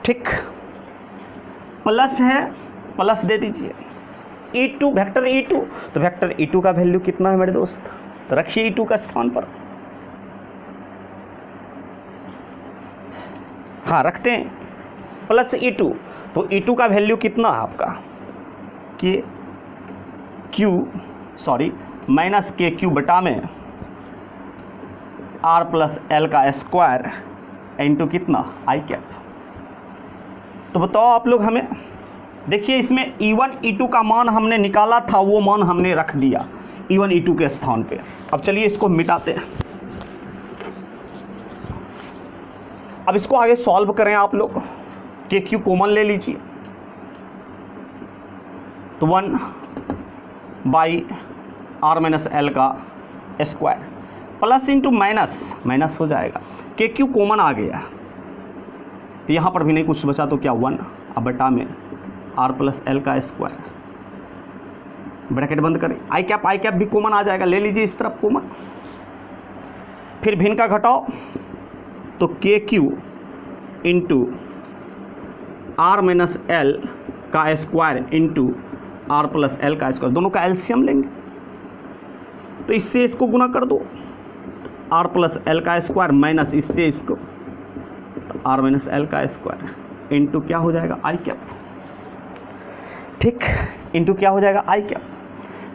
ठीक। प्लस है, प्लस दे दीजिए। E2 वेक्टर E2, तो वेक्टर E2 का वैल्यू कितना है मेरे दोस्त? तो रखिए E2 का स्थान पर। हाँ रखते हैं, प्लस E2। तो E2 का वैल्यू कितना है आपका? के क्यू माइनस के क्यू बटा में आर प्लस एल का स्क्वायर इंटू कितना आई कैप। तो बताओ आप लोग हमें, देखिए इसमें E1 E2 का मान हमने निकाला था, वो मान हमने रख दिया E1 E2 के स्थान पे। अब चलिए इसको मिटाते हैं, अब इसको आगे सॉल्व करें आप लोग। के क्यू कॉमन ले लीजिए, तो 1 बाई आर माइनस एल का square plus into minus minus हो जाएगा, के क्यू कॉमन आ गया तो यहाँ पर भी नहीं कुछ बचा तो क्या 1 अब बटा में आर प्लस एल का स्क्वायर, ब्रैकेट बंद करें, आई कैप भी कॉमन आ जाएगा, ले लीजिए इस तरफ कॉमन। फिर भिन्न का घटाओ तो K Q into R minus L का square into R plus L का स्क्वायर, दोनों का एलसीएम लेंगे तो इससे इसको गुना कर दो, आर प्लस एल का स्क्वायर माइनस इससे इसको तो आर माइनस एल का स्क्वायर इंटू क्या हो जाएगा आई कैप, ठीक, इंटू क्या हो जाएगा आई कैप।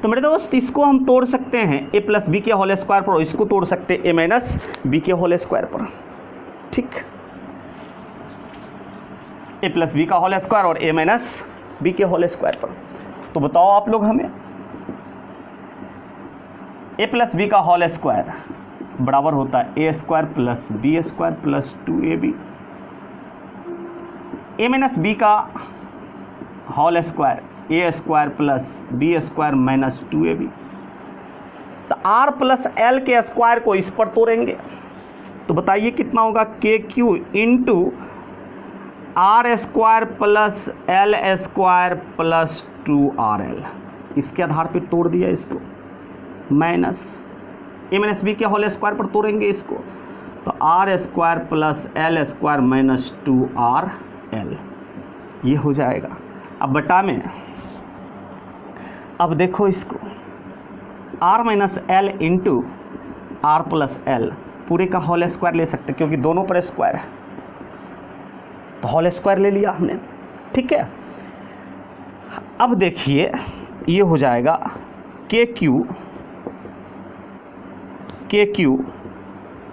तो मेरे दोस्त इसको हम तोड़ सकते हैं ए प्लस बी के होल स्क्वायर पर, और इसको तोड़ सकते हैं ए माइनस बी के होल स्क्वायर पर, ठीक, ए प्लस बी का होल स्क्वायर और ए माइनस बी के होल स्क्वायर पर। तो बताओ आप लोग हमें, ए प्लस बी का होल स्क्वायर बराबर होता है A square plus B square plus 2ab, A minus B का whole square A square plus B square minus 2ab। तो आर प्लस एल के स्क्वायर को इस पर तोड़ेंगे तो बताइए कितना होगा, K Q into R square plus L square plus 2RL, इसके आधार पे तोड़ दिया इसको, माइनस ए माइनस बी के होल स्क्वायर पर तोड़ेंगे इसको तो R square plus L square minus 2RL, ये हो जाएगा। अब बटा में, अब देखो इसको R minus L into R plus L पूरे का होल स्क्वायर ले सकते क्योंकि दोनों पर स्क्वायर है, तो होल स्क्वायर ले लिया हमने, ठीक है। अब देखिए ये हो जाएगा K Q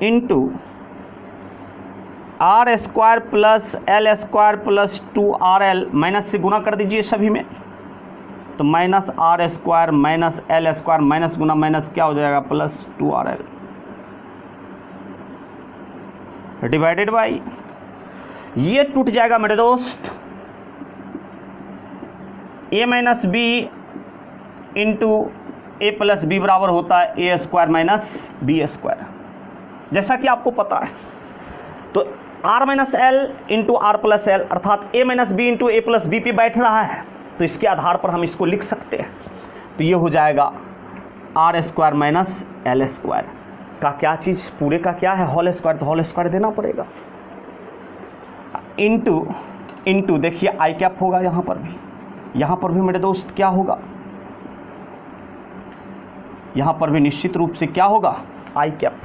into R square plus L square plus 2RL, minus से गुना कर दीजिए सभी में तो minus R square minus L square minus गुना माइनस क्या हो जाएगा प्लस 2RL डिवाइडेड बाई, ये टूट जाएगा मेरे दोस्त, A minus B into A plus B बराबर होता है A square minus B square, जैसा कि आपको पता है। तो R minus L into R plus L अर्थात A minus B into A plus B पे बैठ रहा है, तो इसके आधार पर हम इसको लिख सकते हैं। तो ये हो जाएगा R square minus L square का क्या चीज़, पूरे का क्या है होल स्क्वायर, तो होल स्क्वायर देना पड़ेगा, इंटू देखिए आई कैप होगा यहाँ पर भी मेरे दोस्त क्या होगा, यहाँ पर भी निश्चित रूप से क्या होगा आई कैप।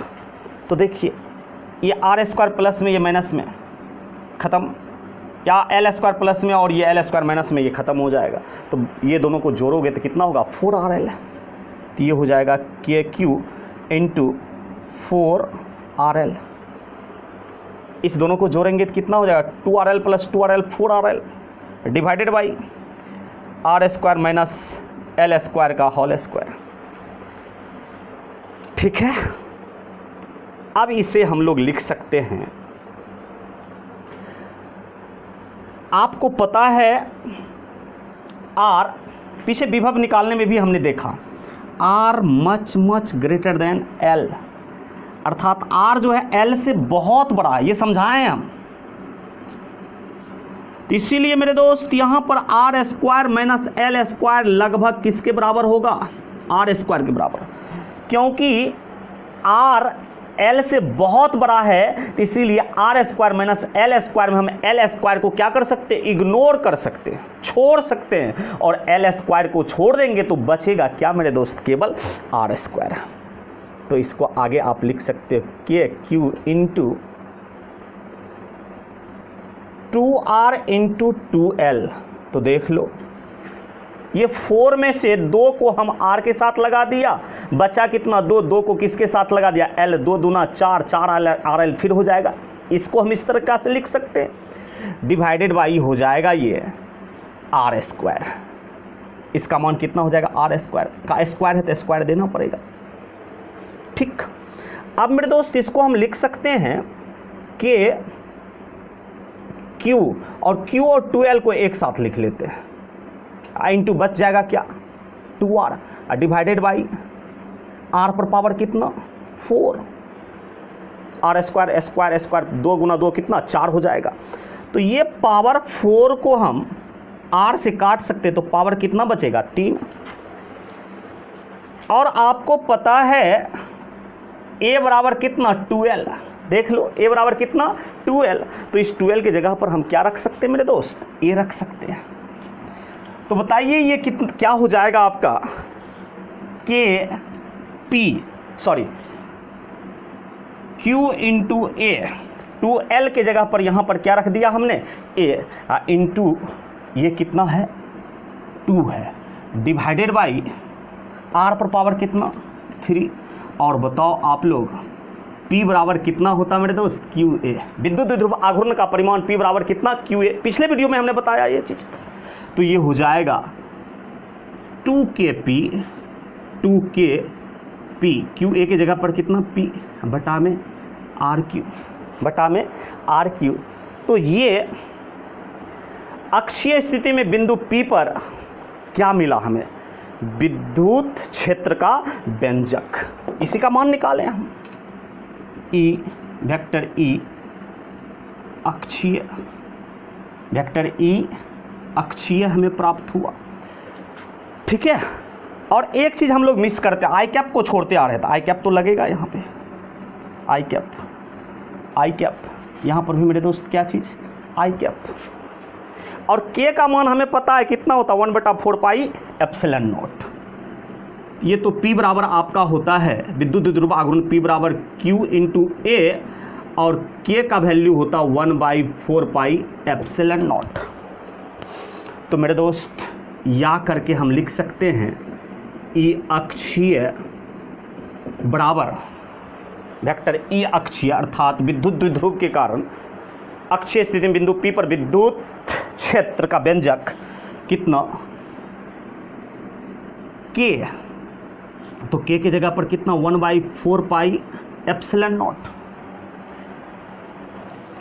तो देखिए ये आर स्क्वायर प्लस में ये माइनस में ख़त्म, या एल स्क्वायर प्लस में और ये एल स्क्वायर माइनस में ये ख़त्म हो जाएगा, तो ये दोनों को जोड़ोगे तो कितना होगा 4RL, तो ये हो जाएगा के क्यू इंटू 4RL, इस दोनों को जोड़ेंगे तो कितना हो जाएगा 2RL plus 2RL 4RL divided by R square minus L square का होल स्क्वायर, ठीक है। अब इसे हम लोग लिख सकते हैं, आपको पता है आर, पीछे विभव निकालने में भी हमने देखा R much greater than L, अर्थात आर जो है एल से बहुत बड़ा है, ये समझाएं हम। तो इसीलिए मेरे दोस्त यहाँ पर R square minus L square लगभग किसके बराबर होगा, आर स्क्वायर के बराबर, क्योंकि आर एल से बहुत बड़ा है, इसीलिए R square minus L square में हम एल स्क्वायर को क्या कर सकते हैं, इग्नोर कर सकते हैं, छोड़ सकते हैं, और एल स्क्वायर को छोड़ देंगे तो बचेगा क्या मेरे दोस्त, केवल आर स्क्वायर। तो इसको आगे आप लिख सकते हो के Q into 2R into 2L, तो देख लो ये 4 में से 2 को हम r के साथ लगा दिया, बचा कितना 2, 2 को किसके साथ लगा दिया l, 2 दूना 4, 4 RL फिर हो जाएगा। इसको हम इस तरह से लिख सकते हैं, डिवाइडेड बाई हो जाएगा ये r स्क्वायर। इसका मान कितना हो जाएगा, r स्क्वायर का स्क्वायर है तो स्क्वायर देना पड़ेगा। ठीक, अब मेरे दोस्त इसको हम लिख सकते हैं कि Q और Q और 2L को एक साथ लिख लेते हैं, इंटू बच जाएगा क्या 2R, डिवाइडेड बाई R पर पावर कितना 4, R स्क्वायर स्क्वायर स्क्वायर 2 गुना 2 कितना 4 हो जाएगा। तो ये पावर 4 को हम R से काट सकते, तो पावर कितना बचेगा 3। और आपको पता है A बराबर कितना 2L, देख लो A बराबर कितना 2L, तो इस 2L की जगह पर हम क्या रख सकते हैं मेरे दोस्त, A रख सकते हैं। तो बताइए ये कितना क्या हो जाएगा आपका Q इंटू A, 2L के जगह पर यहाँ पर क्या रख दिया हमने A, इंटू ये कितना है 2 है, डिवाइडेड बाई R पर पावर कितना 3। और बताओ आप लोग P बराबर कितना होता मेरे दोस्त QA, विद्युत द्विध्रुव आघूर्ण का परिमाण P बराबर कितना QA, पिछले वीडियो में हमने बताया ये चीज़। तो ये हो जाएगा 2KP QA के जगह पर कितना P बटा में RQ। तो ये अक्षीय स्थिति में बिंदु P पर क्या मिला हमें, विद्युत क्षेत्र का व्यंजक, इसी का मान निकालें हम। वेक्टर E अक्षीय हमें प्राप्त हुआ। ठीक है, और एक चीज़ हम लोग मिस करते हैं, आई कैप को छोड़ते आ रहे थे, आई कैप तो लगेगा यहाँ पे, आई कैप यहाँ पर भी मेरे दोस्त क्या चीज़ आई कैप। और K का मान हमें पता है कितना होता है 1/4 पाई एप्सिलॉन नॉट। ये तो P बराबर आपका होता है विद्युत द्विध्रुव आघूर्ण P बराबर Q इंटू A, और K का वैल्यू होता 1/4 पाई एप्सिलॉन नॉट। तो मेरे दोस्त या करके हम लिख सकते हैं E अक्षीय बराबर वेक्टर E अक्षीय, अर्थात विद्युत द्विध्रुव के कारण अक्षीय स्थिति में बिंदु P पर विद्युत क्षेत्र का व्यंजक कितना K, तो K की जगह पर कितना 1/4 पाई एप्सिलॉन नॉट,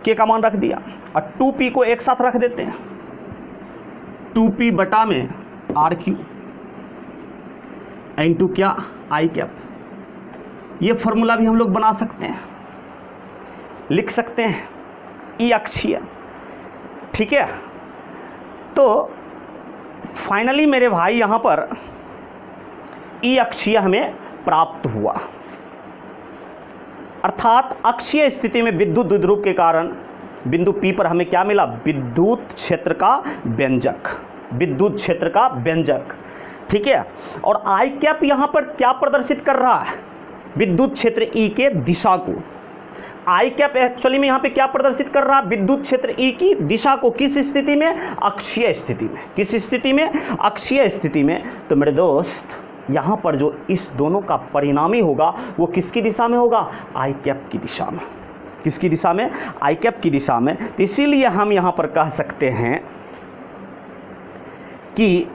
K का मान रख दिया, और 2P को एक साथ रख देते हैं, 2P बटा में RQ इंटू क्या आई कैप। ये फॉर्मूला भी हम लोग बना सकते हैं, लिख सकते हैं E अक्षीय। ठीक है, तो फाइनली मेरे भाई यहाँ पर E अक्षीय हमें प्राप्त हुआ, अर्थात अक्षीय स्थिति में विद्युत द्विध्रुव के कारण बिंदु P पर हमें क्या मिला, विद्युत क्षेत्र का व्यंजक। ठीक है, और आई कैप यहाँ पर क्या प्रदर्शित कर रहा है, विद्युत क्षेत्र E के दिशा को। आई कैप एक्चुअली में यहाँ पे क्या प्रदर्शित कर रहा है, विद्युत क्षेत्र E की दिशा को, किस स्थिति में, अक्षीय स्थिति में। किस स्थिति में, अक्षीय स्थिति में। तो मेरे दोस्त यहाँ पर जो इस दोनों का परिणामी होगा वो किसकी दिशा में होगा, आई कैप की दिशा में। किसकी दिशा में, आई कैप की दिशा में। इसीलिए हम यहाँ पर कह सकते हैं कि,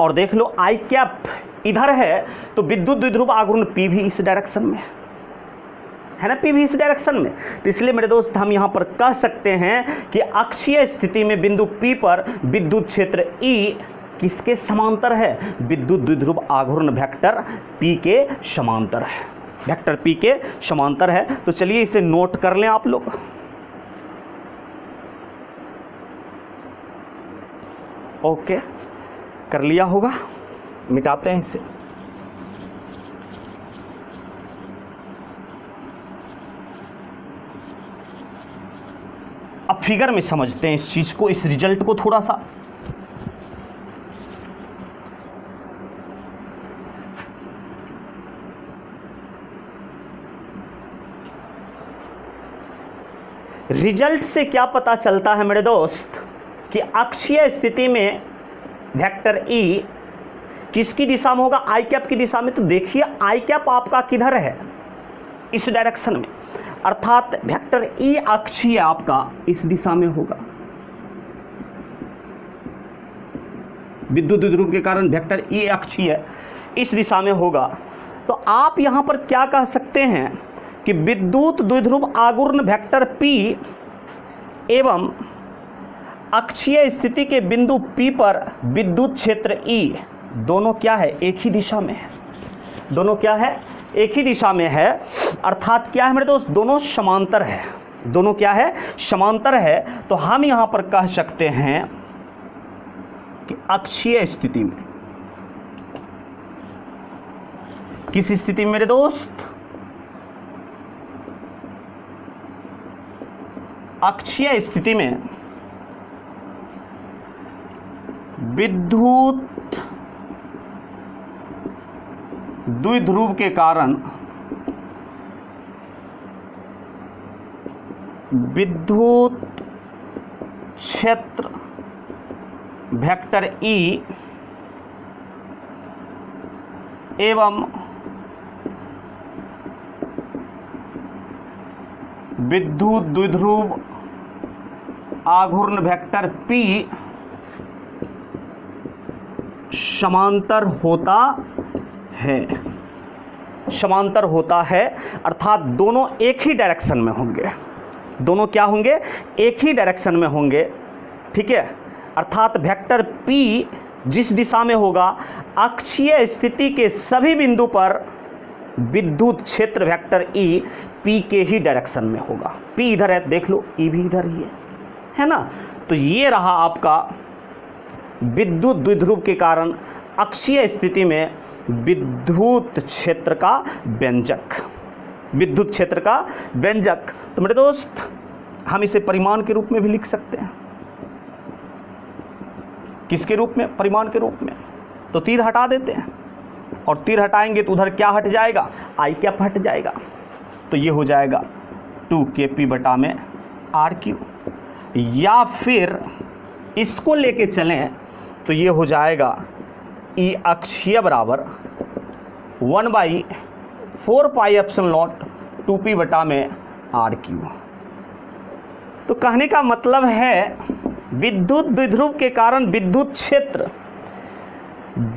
और देख लो आई कैप इधर है तो विद्युत द्विध्रुव आघूर्ण P भी इस डायरेक्शन में है ना, P भी इस डायरेक्शन में। तो इसलिए मेरे दोस्त हम यहाँ पर कह सकते हैं कि अक्षीय स्थिति में बिंदु P पर विद्युत क्षेत्र E किसके समांतर है, विद्युत द्विध्रुव आघूर्ण वेक्टर P के समांतर है, वेक्टर P के समांतर है। तो चलिए इसे नोट कर लें आप लोग। ओके, कर लिया होगा, मिटाते हैं इसे। अब फिगर में समझते हैं इस चीज को, इस रिजल्ट को थोड़ा सा। रिजल्ट से क्या पता चलता है मेरे दोस्त कि अक्षीय स्थिति में वेक्टर E किसकी दिशा में होगा? आई कैप की दिशा में। तो देखिए आई कैप आपका किधर है? इस डायरेक्शन में, अर्थात वेक्टर ई अक्षीय आपका इस दिशा में होगा। विद्युत द्विध्रुव के कारण वेक्टर ई अक्षीय इस दिशा में होगा। तो आप यहां पर क्या कह सकते हैं कि विद्युत द्विध्रुव आघूर्ण वेक्टर P एवं अक्षीय स्थिति के बिंदु P पर विद्युत क्षेत्र E दोनों क्या है? एक ही दिशा में है। दोनों क्या है? एक ही दिशा में है। अर्थात क्या है मेरे दोस्त? दोनों समांतर है। दोनों क्या है? समांतर है। तो हम यहां पर कह सकते हैं कि अक्षीय स्थिति में, किस स्थिति में मेरे दोस्त? अक्षीय स्थिति में विद्युत द्विध्रुव के कारण विद्युत क्षेत्र वेक्टर E एवं विद्युत द्विध्रुव आघूर्ण वेक्टर P समांतर होता है। समांतर होता है अर्थात दोनों एक ही डायरेक्शन में होंगे। दोनों क्या होंगे? एक ही डायरेक्शन में होंगे। ठीक है, अर्थात वेक्टर P जिस दिशा में होगा, अक्षीय स्थिति के सभी बिंदु पर विद्युत क्षेत्र वेक्टर E P के ही डायरेक्शन में होगा। P इधर है, देख लो, E भी इधर ही है ना। तो ये रहा आपका विद्युत द्विध्रुव के कारण अक्षीय स्थिति में विद्युत क्षेत्र का व्यंजक। विद्युत क्षेत्र का व्यंजक। तो मेरे दोस्त हम इसे परिमाण के रूप में भी लिख सकते हैं। किसके रूप में? परिमाण के रूप में। तो तीर हटा देते हैं, और तीर हटाएंगे तो उधर क्या हट जाएगा? आई कैप हट जाएगा। तो ये हो जाएगा 2kp बटा में RQ। या फिर इसको लेके चलें तो ये हो जाएगा E अक्षीय बराबर 1/4 पाई एप्सिलॉन नॉट 2p बटा में RQ। तो कहने का मतलब है विद्युत द्विध्रुव के कारण विद्युत क्षेत्र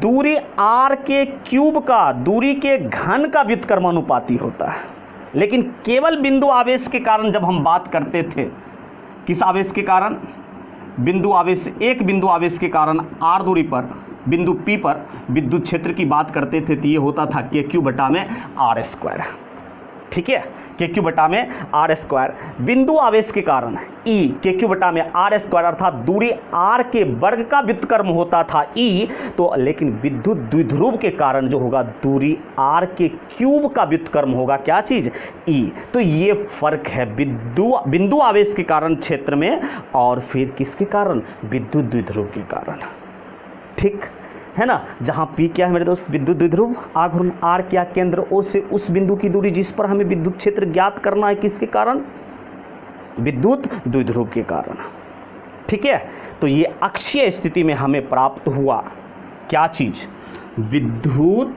दूरी r के क्यूब का, दूरी के घन का व्युत्क्रमानुपाती होता है। लेकिन केवल बिंदु आवेश के कारण जब हम बात करते थे, किस आवेश के कारण? बिंदु आवेश, एक बिंदु आवेश के कारण r दूरी पर बिंदु P पर विद्युत क्षेत्र की बात करते थे, तो ये होता था KQ बटा में R स्क्वायर। ठीक है, KQ बटा में R स्क्वायर। बिंदु आवेश के कारण E KQ बटा में R स्क्वायर, अर्थात दूरी R के वर्ग का व्युत्क्रम होता था E। तो लेकिन विद्युत द्विध्रुव के कारण जो होगा दूरी R के क्यूब का व्युत्क्रम होगा, क्या चीज? E। तो ये फर्क है बिंदु आवेश के कारण क्षेत्र में, और फिर किसके कारण? विद्युत द्विध्रुव के कारण। ठीक है ना। जहाँ P क्या है मेरे दोस्त? विद्युत द्विध्रुव आघूर्ण। R क्या? केंद्र O से उस बिंदु की दूरी जिस पर हमें विद्युत क्षेत्र ज्ञात करना है, किसके कारण? विद्युत द्विध्रुव के कारण। ठीक है, तो ये अक्षीय स्थिति में हमें प्राप्त हुआ क्या चीज? विद्युत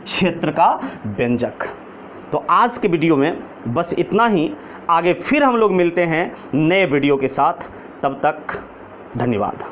क्षेत्र का व्यंजक। तो आज के वीडियो में बस इतना ही। आगे फिर हम लोग मिलते हैं नए वीडियो के साथ। तब तक धन्यवाद।